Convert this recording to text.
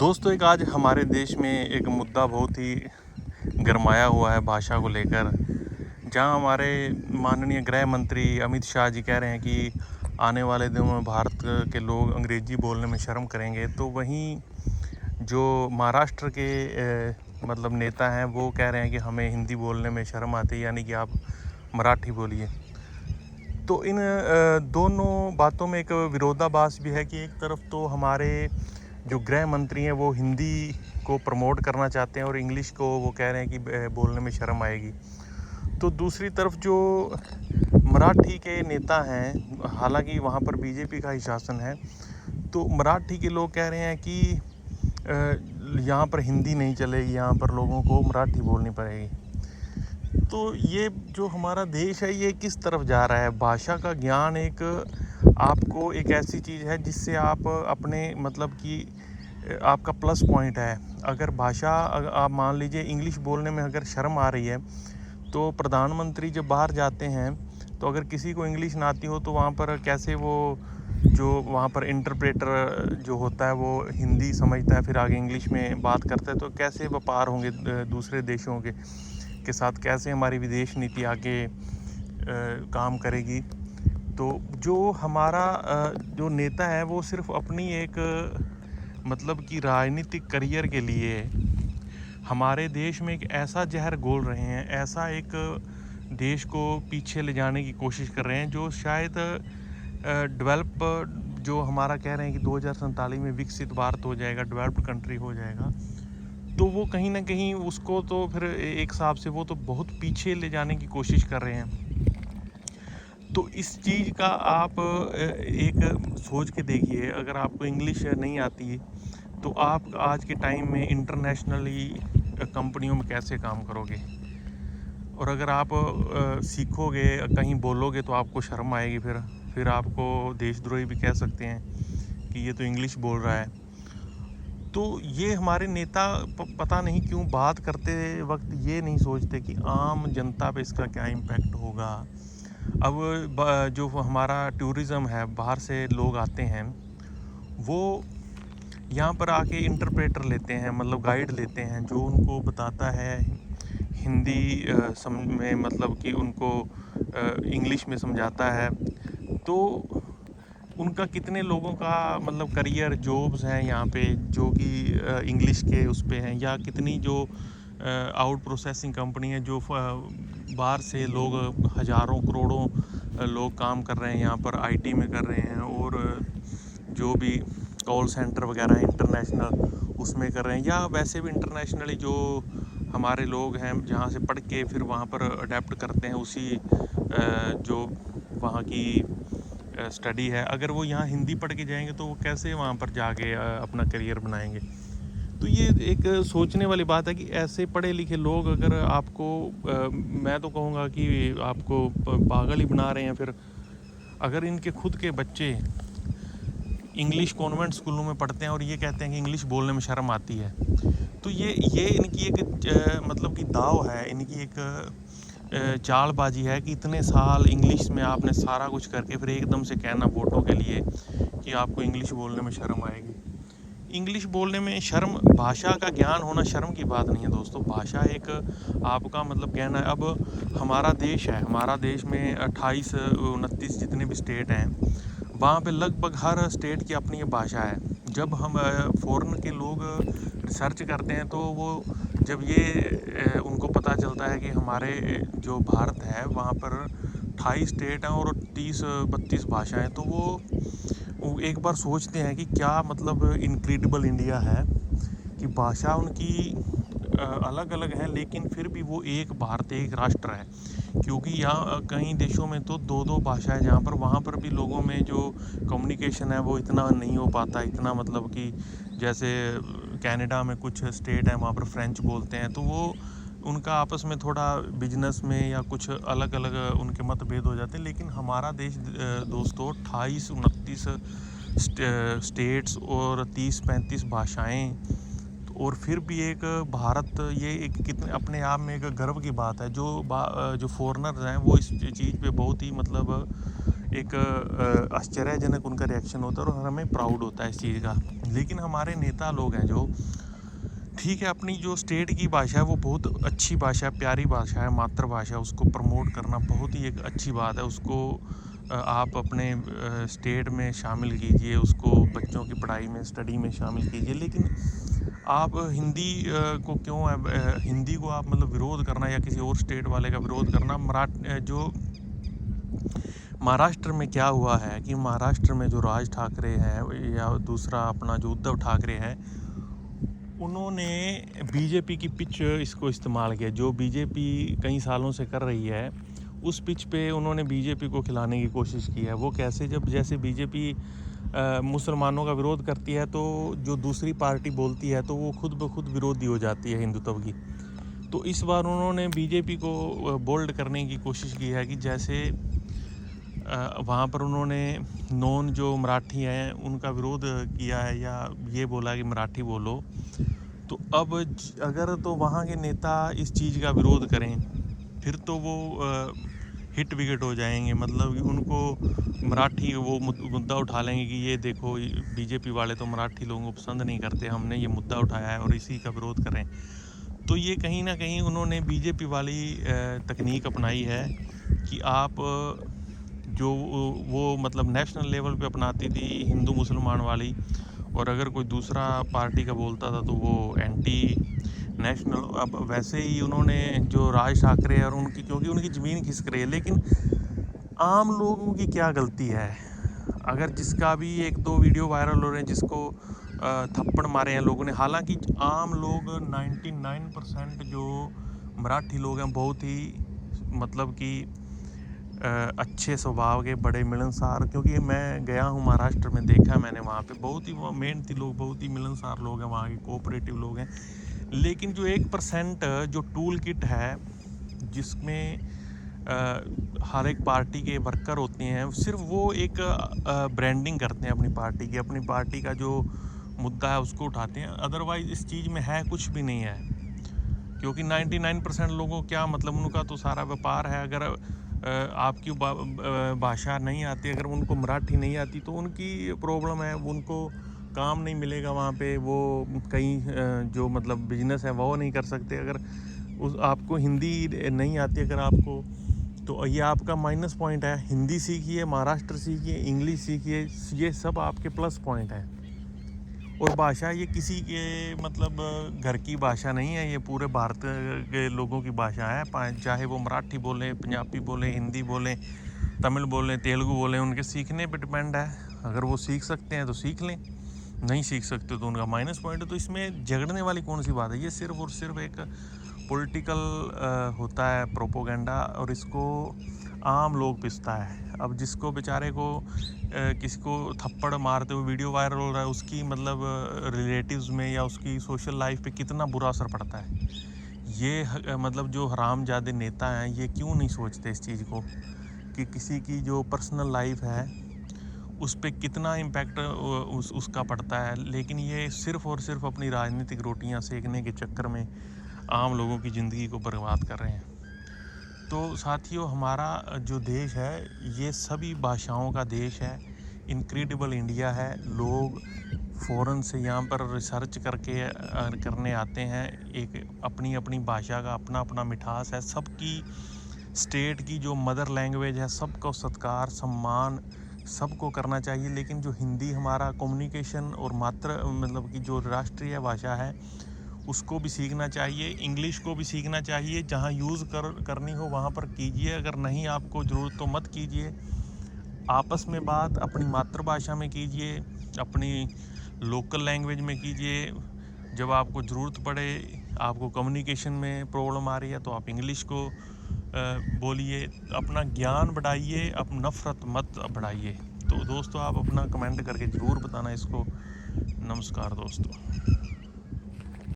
दोस्तों, एक आज हमारे देश में एक मुद्दा बहुत ही गरमाया हुआ है भाषा को लेकर। जहां हमारे माननीय गृह मंत्री अमित शाह जी कह रहे हैं कि आने वाले दिनों में भारत के लोग अंग्रेज़ी बोलने में शर्म करेंगे, तो वहीं जो महाराष्ट्र के मतलब नेता हैं वो कह रहे हैं कि हमें हिंदी बोलने में शर्म आती है, यानी कि आप मराठी बोलिए। तो इन दोनों बातों में एक विरोधाभास भी है कि एक तरफ तो हमारे जो गृह मंत्री हैं वो हिंदी को प्रमोट करना चाहते हैं और इंग्लिश को वो कह रहे हैं कि बोलने में शर्म आएगी। तो दूसरी तरफ जो मराठी के नेता हैं, हालांकि वहाँ पर बीजेपी का ही शासन है, तो मराठी के लोग कह रहे हैं कि यहाँ पर हिंदी नहीं चलेगी, यहाँ पर लोगों को मराठी बोलनी पड़ेगी। तो ये जो हमारा देश है ये किस तरफ जा रहा है? भाषा का ज्ञान एक आपको एक ऐसी चीज़ है जिससे आप अपने मतलब कि आपका प्लस पॉइंट है। अगर भाषा आप मान लीजिए इंग्लिश बोलने में अगर शर्म आ रही है, तो प्रधानमंत्री जब बाहर जाते हैं तो अगर किसी को इंग्लिश ना आती हो तो वहाँ पर कैसे वो जो वहाँ पर इंटरप्रेटर जो होता है वो हिंदी समझता है, फिर आगे इंग्लिश में बात करता है, तो कैसे व्यापार होंगे दूसरे देशों के साथ, कैसे हमारी विदेश नीति आगे काम करेगी। तो जो हमारा जो नेता है वो सिर्फ अपनी एक मतलब कि राजनीतिक करियर के लिए हमारे देश में एक ऐसा जहर घोल रहे हैं, ऐसा एक देश को पीछे ले जाने की कोशिश कर रहे हैं जो शायद डेवलप जो हमारा कह रहे हैं कि 2047 में विकसित भारत हो जाएगा, डेवलप्ड कंट्री हो जाएगा, तो वो कहीं ना कहीं उसको तो फिर एक हिसाब से वो तो बहुत पीछे ले जाने की कोशिश कर रहे हैं। तो इस चीज़ का आप एक सोच के देखिए, अगर आपको इंग्लिश नहीं आती तो आप आज के टाइम में इंटरनेशनली कंपनियों में कैसे काम करोगे, और अगर आप सीखोगे कहीं बोलोगे तो आपको शर्म आएगी, फिर आपको देशद्रोही भी कह सकते हैं कि ये तो इंग्लिश बोल रहा है। तो ये हमारे नेता पता नहीं क्यों बात करते वक्त ये नहीं सोचते कि आम जनता पे इसका क्या इम्पैक्ट होगा। अब जो हमारा टूरिज़्म है, बाहर से लोग आते हैं, वो यहाँ पर आके इंटरप्रेटर लेते हैं, मतलब गाइड लेते हैं जो उनको बताता है हिंदी में, मतलब कि उनको इंग्लिश में समझाता है। तो उनका कितने लोगों का मतलब करियर जॉब्स हैं यहाँ पे जो कि इंग्लिश के उस पे हैं, या कितनी जो आउट प्रोसेसिंग कंपनी है जो बाहर से लोग हज़ारों करोड़ों लोग काम कर रहे हैं यहाँ पर आईटी में कर रहे हैं, और जो भी कॉल सेंटर वगैरह इंटरनेशनल उसमें कर रहे हैं, या वैसे भी इंटरनेशनली जो हमारे लोग हैं जहाँ से पढ़ के फिर वहाँ पर अडेप्ट करते हैं उसी जो वहाँ की स्टडी है। अगर वो यहाँ हिंदी पढ़ के जाएंगे तो वो कैसे वहाँ पर जाके अपना करियर बनाएंगे। तो ये एक सोचने वाली बात है कि ऐसे पढ़े लिखे लोग अगर आपको मैं तो कहूँगा कि आपको पागल ही बना रहे हैं। फिर अगर इनके खुद के बच्चे इंग्लिश कॉन्वेंट स्कूलों में पढ़ते हैं और ये कहते हैं कि इंग्लिश बोलने में शर्म आती है, तो ये इनकी एक मतलब कि दाव है, इनकी एक चालबाजी है कि इतने साल इंग्लिश में आपने सारा कुछ करके फिर एकदम से कहना वोटों के लिए कि आपको इंग्लिश बोलने में शर्म आएगी। इंग्लिश बोलने में शर्म, भाषा का ज्ञान होना शर्म की बात नहीं है दोस्तों। भाषा एक आपका मतलब कहना है। अब हमारा देश है, हमारा देश में 28-29 जितने भी स्टेट हैं, वहाँ पे लगभग हर स्टेट की अपनी भाषा है। जब हम फॉरेन के लोग रिसर्च करते हैं तो वो जब ये उनको पता चलता है कि हमारे जो भारत है वहाँ पर 28 स्टेट हैं और 30-32 भाषाएं, तो वो एक बार सोचते हैं कि क्या मतलब इनक्रेडिबल इंडिया है कि भाषा उनकी अलग अलग है, लेकिन फिर भी वो एक भारत एक राष्ट्र है। क्योंकि यहाँ कई देशों में तो दो दो भाषा है, जहाँ पर वहाँ पर भी लोगों में जो कम्युनिकेशन है वो इतना नहीं हो पाता, इतना मतलब कि जैसे कनाडा में कुछ स्टेट हैं वहाँ पर फ्रेंच बोलते हैं, तो वो उनका आपस में थोड़ा बिजनेस में या कुछ अलग अलग उनके मतभेद हो जाते हैं। लेकिन हमारा देश दोस्तों 28-29 स्टेट्स और 30-35 भाषाएं, और फिर भी एक भारत, ये एक कितने अपने आप में एक गर्व की बात है। जो फॉरेनर्स हैं वो इस चीज़ पे बहुत ही मतलब एक आश्चर्यजनक उनका रिएक्शन होता है और हमें प्राउड होता है इस चीज़ का। लेकिन हमारे नेता लोग हैं जो, ठीक है, अपनी जो स्टेट की भाषा है वो बहुत अच्छी भाषा है, प्यारी भाषा है, मातृभाषा है, उसको प्रमोट करना बहुत ही एक अच्छी बात है। उसको आप अपने स्टेट में शामिल कीजिए, उसको बच्चों की पढ़ाई में, स्टडी में शामिल कीजिए। लेकिन आप हिंदी को क्यों हिंदी को आप मतलब विरोध करना या किसी और स्टेट वाले का विरोध करना। जो महाराष्ट्र में क्या हुआ है कि महाराष्ट्र में जो राज ठाकरे हैं या दूसरा अपना जो उद्धव ठाकरे है, उन्होंने बीजेपी की पिच इसको इस्तेमाल किया। जो बीजेपी कई सालों से कर रही है उस पिच पे उन्होंने बीजेपी को खिलाने की कोशिश की है। वो कैसे, जब जैसे बीजेपी मुसलमानों का विरोध करती है तो जो दूसरी पार्टी बोलती है तो वो खुद ब खुद विरोधी हो जाती है हिंदुत्व की। तो इस बार उन्होंने बीजेपी को बोल्ड करने की कोशिश की है कि जैसे वहाँ पर उन्होंने नॉन जो मराठी हैं उनका विरोध किया है या ये बोला कि मराठी बोलो। तो अब अगर तो वहाँ के नेता इस चीज़ का विरोध करें फिर तो वो हिट विकेट हो जाएंगे। मतलब उनको मराठी वो मुद्दा उठा लेंगे कि ये देखो बीजेपी वाले तो मराठी लोगों को पसंद नहीं करते, हमने ये मुद्दा उठाया है और इसी का विरोध करें। तो ये कहीं ना कहीं उन्होंने बीजेपी वाली तकनीक अपनाई है कि आप जो वो मतलब नेशनल लेवल पे अपनाती थी हिंदू मुसलमान वाली, और अगर कोई दूसरा पार्टी का बोलता था तो वो एंटी नेशनल। अब वैसे ही उन्होंने जो राज ठाकरे और उनकी, क्योंकि उनकी ज़मीन खिसक रही है, लेकिन आम लोगों की क्या गलती है। अगर जिसका भी 1-2 वीडियो वायरल हो रहे हैं जिसको थप्पड़ मारे हैं लोगों ने, हालांकि आम लोग 99% जो मराठी लोग हैं बहुत ही मतलब कि अच्छे स्वभाव के, बड़े मिलनसार। क्योंकि मैं गया हूँ महाराष्ट्र में, देखा मैंने वहाँ पे बहुत ही मेहनती लोग, बहुत ही मिलनसार लोग हैं वहाँ के, कोऑपरेटिव लोग हैं। लेकिन जो 1% जो टूल किट है जिसमें हर एक पार्टी के वर्कर होते हैं, सिर्फ वो एक ब्रांडिंग करते हैं अपनी पार्टी की, अपनी पार्टी का जो मुद्दा है उसको उठाते हैं। अदरवाइज़ इस चीज़ में है कुछ भी नहीं है। क्योंकि 99% लोगों क्या मतलब, उनका तो सारा व्यापार है। अगर आपकी भाषा नहीं आती, अगर उनको मराठी नहीं आती तो उनकी प्रॉब्लम है, उनको काम नहीं मिलेगा वहाँ पे, वो कहीं जो मतलब बिजनेस है वो नहीं कर सकते। अगर आपको हिंदी नहीं आती अगर आपको, तो ये आपका माइनस पॉइंट है। हिंदी सीखिए, महाराष्ट्र सीखिए, इंग्लिश सीखिए, ये सब आपके प्लस पॉइंट है। और भाषा ये किसी के मतलब घर की भाषा नहीं है, ये पूरे भारत के लोगों की भाषा है। चाहे वो मराठी बोलें, पंजाबी बोलें, हिंदी बोलें, तमिल बोलें, तेलुगु बोलें, उनके सीखने पे डिपेंड है। अगर वो सीख सकते हैं तो सीख लें, नहीं सीख सकते तो उनका माइनस पॉइंट है। तो इसमें झगड़ने वाली कौन सी बात है। ये सिर्फ और सिर्फ एक पॉलिटिकल होता है प्रोपोगेंडा, और इसको आम लोग पिसता है। अब जिसको बेचारे को किसी को थप्पड़ मारते हुए वीडियो वायरल हो रहा है, उसकी मतलब रिलेटिव्स में या उसकी सोशल लाइफ पे कितना बुरा असर पड़ता है। ये मतलब जो हरामजादे नेता हैं ये क्यों नहीं सोचते इस चीज़ को कि किसी की जो पर्सनल लाइफ है उस पर कितना इम्पैक्ट उसका पड़ता है। लेकिन ये सिर्फ़ और सिर्फ अपनी राजनीतिक रोटियां सेकने के चक्कर में आम लोगों की ज़िंदगी को बर्बाद कर रहे हैं। तो साथियों, हमारा जो देश है ये सभी भाषाओं का देश है, इनक्रेडिबल इंडिया है। लोग फ़ॉरेन से यहाँ पर रिसर्च करके करने आते हैं। एक अपनी अपनी भाषा का अपना अपना मिठास है। सबकी स्टेट की जो मदर लैंग्वेज है सबको सत्कार सम्मान सबको करना चाहिए। लेकिन जो हिंदी हमारा कम्युनिकेशन और मतलब कि जो राष्ट्रीय भाषा है उसको भी सीखना चाहिए। इंग्लिश को भी सीखना चाहिए, जहाँ यूज़ करनी हो वहाँ पर कीजिए, अगर नहीं आपको ज़रूरत तो मत कीजिए। आपस में बात अपनी मातृभाषा में कीजिए, अपनी लोकल लैंग्वेज में कीजिए। जब आपको ज़रूरत पड़े, आपको कम्युनिकेशन में प्रॉब्लम आ रही है तो आप इंग्लिश को बोलिए। अपना ज्ञान बढ़ाइए, अब नफ़रत मत बढ़ाइए। तो दोस्तों, आप अपना कमेंट करके ज़रूर बताना इसको। नमस्कार दोस्तों।